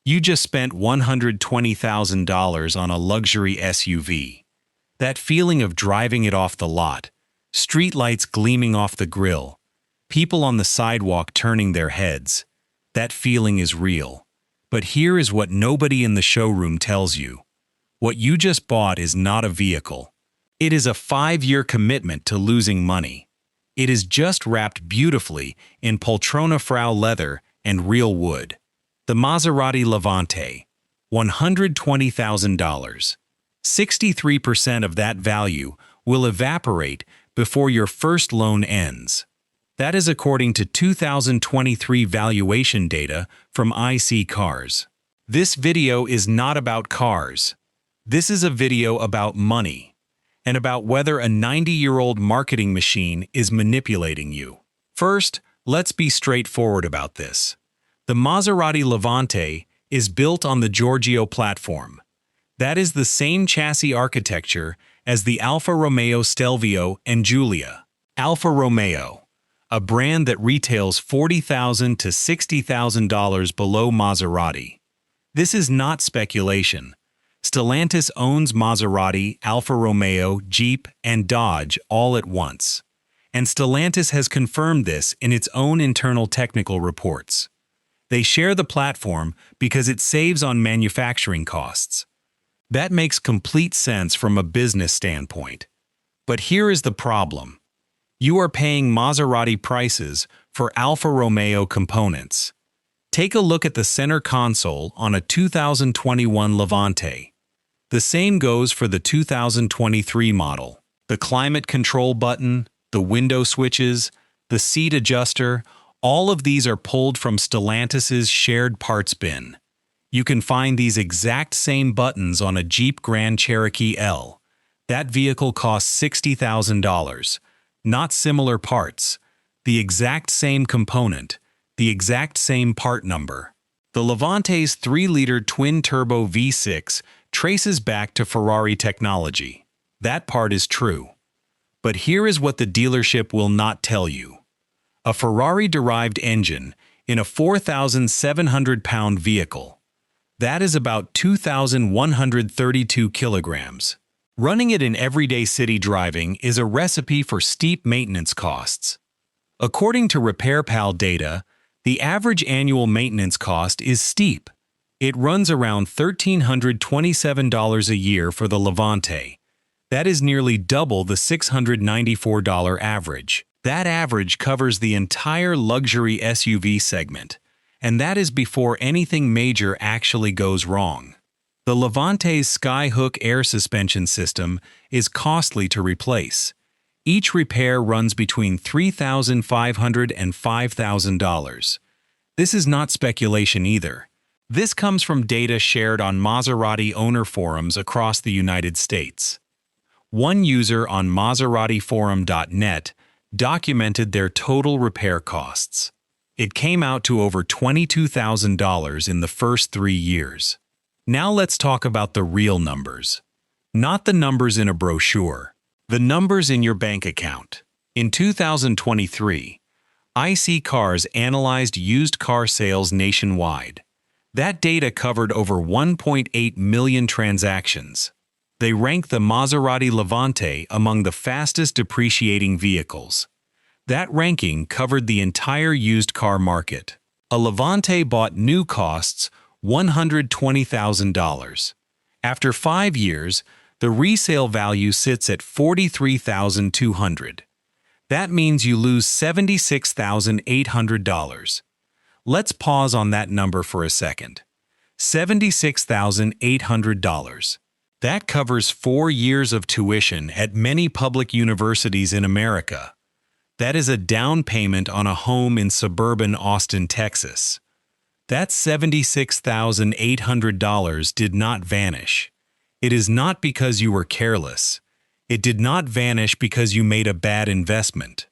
You just spent $120,000 on a luxury SUV. That feeling of driving it off the lot, streetlights gleaming off the grille, people on the sidewalk turning their heads, that feeling is real. But here is what nobody in the showroom tells you. What you just bought is not a vehicle. It is a 5-year commitment to losing money. It is just wrapped beautifully in Poltrona-Frau leather and real wood. The Maserati Levante, $120,000. 63% of that value will evaporate before your first loan ends. That is according to 2023 valuation data from IC Cars. This video is not about cars. This is a video about money, and about whether a 90-year-old marketing machine is manipulating you. First, let's be straightforward about this. The Maserati Levante is built on the Giorgio platform. That is the same chassis architecture as the Alfa Romeo Stelvio and Giulia. Alfa Romeo, a brand that retails $40,000 to $60,000 below Maserati. This is not speculation. Stellantis owns Maserati, Alfa Romeo, Jeep, and Dodge all at once. And Stellantis has confirmed this in its own internal technical reports. They share the platform because it saves on manufacturing costs. That makes complete sense from a business standpoint. But here is the problem. You are paying Maserati prices for Alfa Romeo components. Take a look at the center console on a 2021 Levante. The same goes for the 2023 model. The climate control button, the window switches, the seat adjuster, all of these are pulled from Stellantis' shared parts bin. You can find these exact same buttons on a Jeep Grand Cherokee L. That vehicle costs $60,000. Not similar parts. The exact same component. The exact same part number. The Levante's 3-liter twin-turbo V6 traces back to Ferrari technology. That part is true. But here is what the dealership will not tell you. A Ferrari-derived engine in a 4,700-pound vehicle. That is about 2,132 kilograms. Running it in everyday city driving is a recipe for steep maintenance costs. According to RepairPal data, the average annual maintenance cost is steep. It runs around $1,327 a year for the Levante. That is nearly double the $694 average. That average covers the entire luxury SUV segment, and that is before anything major actually goes wrong. The Levante's Skyhook air suspension system is costly to replace. Each repair runs between $3,500 and $5,000. This is not speculation either. This comes from data shared on Maserati owner forums across the United States. One user on MaseratiForum.net documented their total repair costs. It came out to over $22,000 in the first 3 years. Now let's talk about the real numbers. Not the numbers in a brochure. The numbers in your bank account. In 2023, IC Cars analyzed used car sales nationwide. That data covered over 1.8 million transactions. They rank the Maserati Levante among the fastest depreciating vehicles. That ranking covered the entire used car market. A Levante bought new costs $120,000. After 5 years, the resale value sits at $43,200. That means you lose $76,800. Let's pause on that number for a second. $76,800. That covers 4 years of tuition at many public universities in America. That is a down payment on a home in suburban Austin, Texas. That $76,800 did not vanish. It is not because you were careless. It did not vanish because you made a bad investment.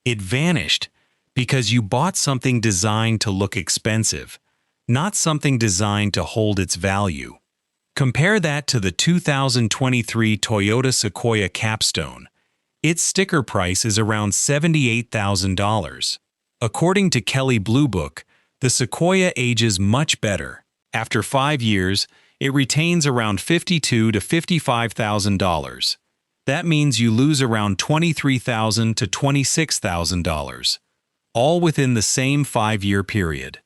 It vanished because you bought something designed to look expensive, not something designed to hold its value. Compare that to the 2023 Toyota Sequoia Capstone. Its sticker price is around $78,000. According to Kelley Blue Book, the Sequoia ages much better. After 5 years, it retains around $52,000 to $55,000. That means you lose around $23,000 to $26,000, all within the same 5-year period.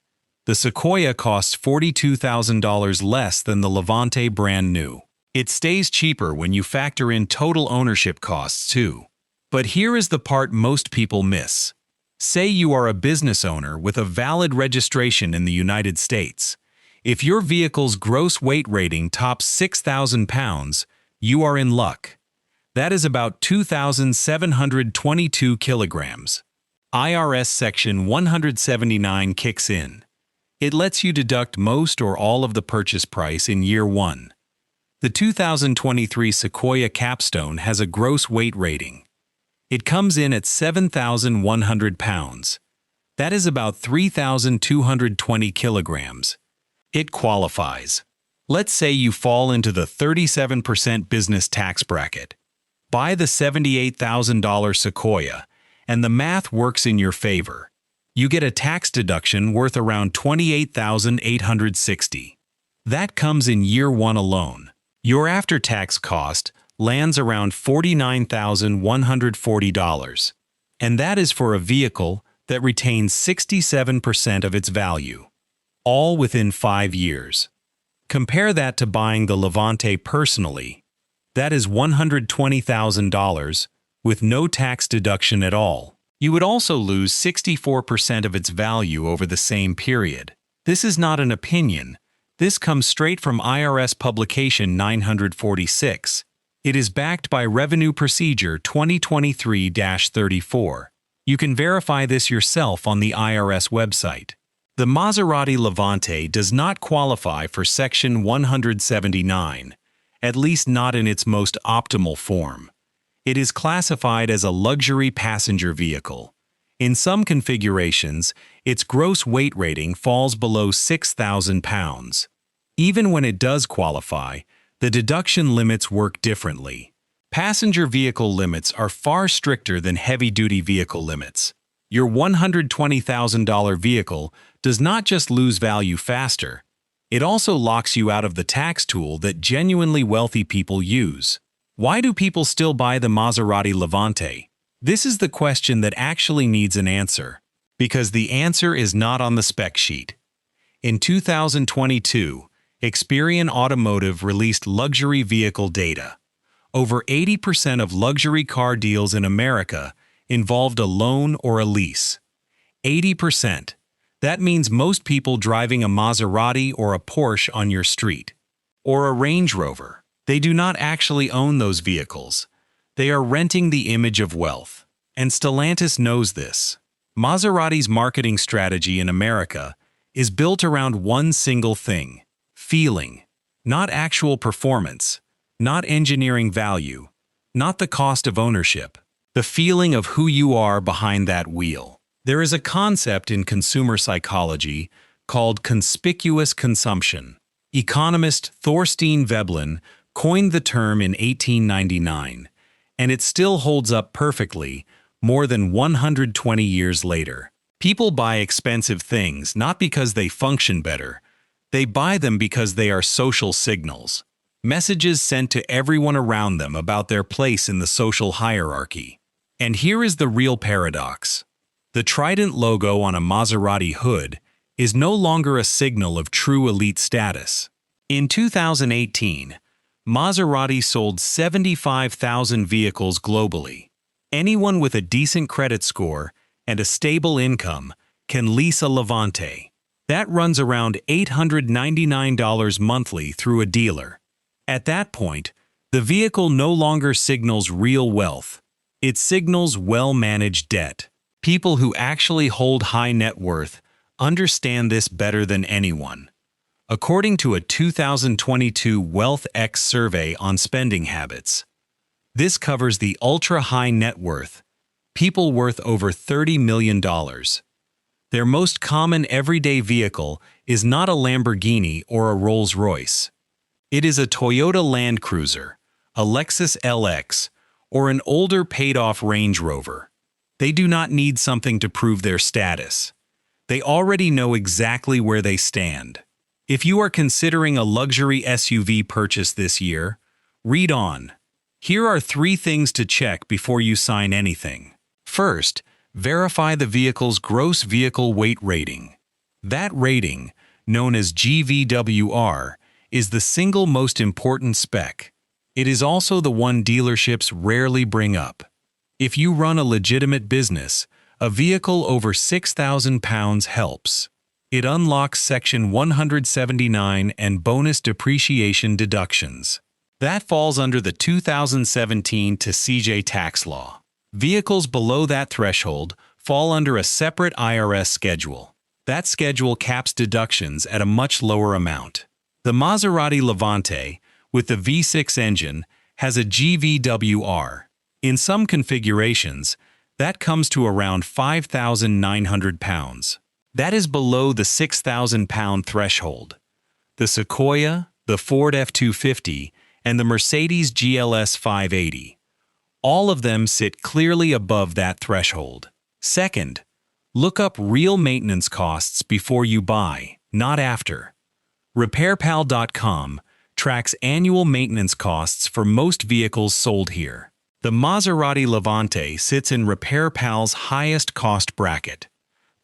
The Sequoia costs $42,000 less than the Levante brand new. It stays cheaper when you factor in total ownership costs too. But here is the part most people miss. Say you are a business owner with a valid registration in the United States. If your vehicle's gross weight rating tops 6,000 pounds, you are in luck. That is about 2,722 kilograms. IRS Section 179 kicks in. It lets you deduct most or all of the purchase price in year 1. The 2023 Sequoia Capstone has a gross weight rating. It comes in at 7,100 pounds. That is about 3,220 kilograms. It qualifies. Let's say you fall into the 37% business tax bracket. Buy the $78,000 Sequoia, and the math works in your favor. You get a tax deduction worth around $28,860. That comes in year 1 alone. Your after-tax cost lands around $49,140, and that is for a vehicle that retains 67% of its value, all within 5 years. Compare that to buying the Levante personally. That is $120,000 with no tax deduction at all. You would also lose 64% of its value over the same period. This is not an opinion. This comes straight from IRS Publication 946. It is backed by Revenue Procedure 2023-34. You can verify this yourself on the IRS website. The Maserati Levante does not qualify for Section 179, at least not in its most optimal form. It is classified as a luxury passenger vehicle. In some configurations, its gross weight rating falls below 6,000 pounds. Even when it does qualify, the deduction limits work differently. Passenger vehicle limits are far stricter than heavy-duty vehicle limits. Your $120,000 vehicle does not just lose value faster, it also locks you out of the tax tool that genuinely wealthy people use. Why do people still buy the Maserati Levante? This is the question that actually needs an answer. Because the answer is not on the spec sheet. In 2022, Experian Automotive released luxury vehicle data. Over 80% of luxury car deals in America involved a loan or a lease. 80%. That means most people driving a Maserati or a Porsche on your street. Or a Range Rover. They do not actually own those vehicles. They are renting the image of wealth. And Stellantis knows this. Maserati's marketing strategy in America is built around one single thing: feeling. Not actual performance, not engineering value, not the cost of ownership. The feeling of who you are behind that wheel. There is a concept in consumer psychology called conspicuous consumption. Economist Thorstein Veblen coined the term in 1899, and it still holds up perfectly more than 120 years later. People buy expensive things not because they function better. They buy them because they are social signals. Messages sent to everyone around them about their place in the social hierarchy. And here is the real paradox. The trident logo on a Maserati hood is no longer a signal of true elite status. In 2018, Maserati sold 75,000 vehicles globally. Anyone with a decent credit score and a stable income can lease a Levante. That runs around $899 monthly through a dealer. At that point, the vehicle no longer signals real wealth. It signals well-managed debt. People who actually hold high net worth understand this better than anyone. According to a 2022 Wealth X survey on spending habits, this covers the ultra-high net worth, people worth over $30 million. Their most common everyday vehicle is not a Lamborghini or a Rolls-Royce. It is a Toyota Land Cruiser, a Lexus LX, or an older paid-off Range Rover. They do not need something to prove their status. They already know exactly where they stand. If you are considering a luxury SUV purchase this year, read on. Here are 3 things to check before you sign anything. First, verify the vehicle's gross vehicle weight rating. That rating, known as GVWR, is the single most important spec. It is also the one dealerships rarely bring up. If you run a legitimate business, a vehicle over 6,000 pounds helps. It unlocks Section 179 and bonus depreciation deductions. That falls under the 2017 to CJ tax law. Vehicles below that threshold fall under a separate IRS schedule. That schedule caps deductions at a much lower amount. The Maserati Levante, with the V6 engine, has a GVWR. In some configurations, that comes to around 5,900 pounds. That is below the 6,000 pound threshold. The Sequoia, the Ford F-250, and the Mercedes GLS 580. All of them sit clearly above that threshold. Second, look up real maintenance costs before you buy, not after. RepairPal.com tracks annual maintenance costs for most vehicles sold here. The Maserati Levante sits in RepairPal's highest cost bracket.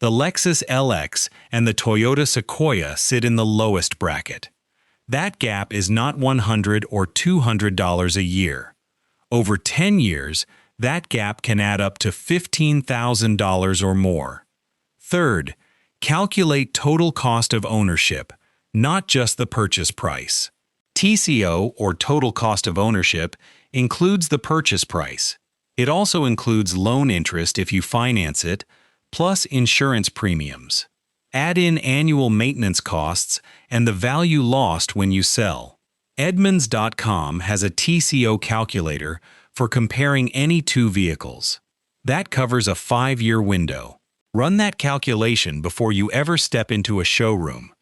The Lexus LX and the Toyota Sequoia sit in the lowest bracket. That gap is not $100 or $200 a year. Over 10 years, that gap can add up to $15,000 or more. Third, calculate total cost of ownership, not just the purchase price. TCO, or total cost of ownership, includes the purchase price. It also includes loan interest if you finance it, plus insurance premiums. Add in annual maintenance costs and the value lost when you sell. Edmunds.com has a TCO calculator for comparing any 2 vehicles. That covers a 5-year window. Run that calculation before you ever step into a showroom,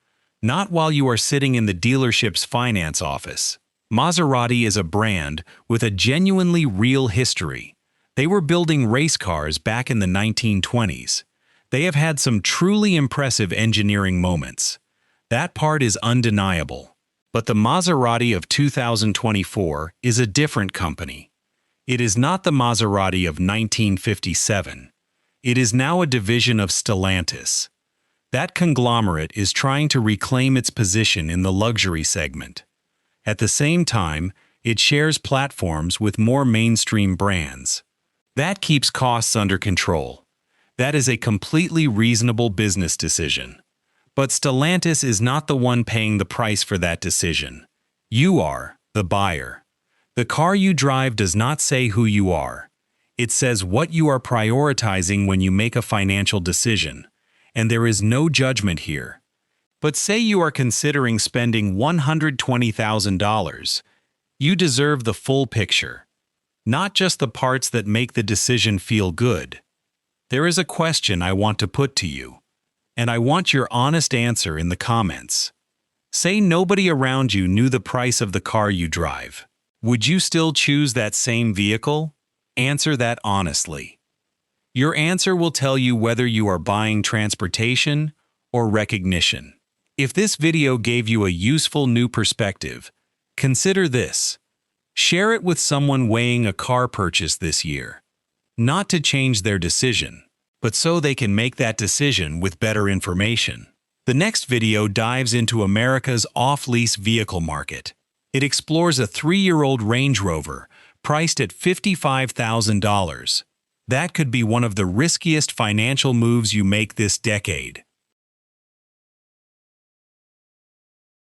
not while you are sitting in the dealership's finance office. Maserati is a brand with a genuinely real history. They were building race cars back in the 1920s. They have had some truly impressive engineering moments. That part is undeniable. But the Maserati of 2024 is a different company. It is not the Maserati of 1957. It is now a division of Stellantis. That conglomerate is trying to reclaim its position in the luxury segment. At the same time, it shares platforms with more mainstream brands. That keeps costs under control. That is a completely reasonable business decision. But Stellantis is not the one paying the price for that decision. You are, the buyer. The car you drive does not say who you are. It says what you are prioritizing when you make a financial decision. And there is no judgment here. But say you are considering spending $120,000. You deserve the full picture. Not just the parts that make the decision feel good. There is a question I want to put to you, and I want your honest answer in the comments. Say nobody around you knew the price of the car you drive. Would you still choose that same vehicle? Answer that honestly. Your answer will tell you whether you are buying transportation or recognition. If this video gave you a useful new perspective, consider this. Share it with someone weighing a car purchase this year. Not to change their decision, but so they can make that decision with better information. The next video dives into America's off-lease vehicle market. It explores a 3-year-old Range Rover priced at $55,000. That could be one of the riskiest financial moves you make this decade.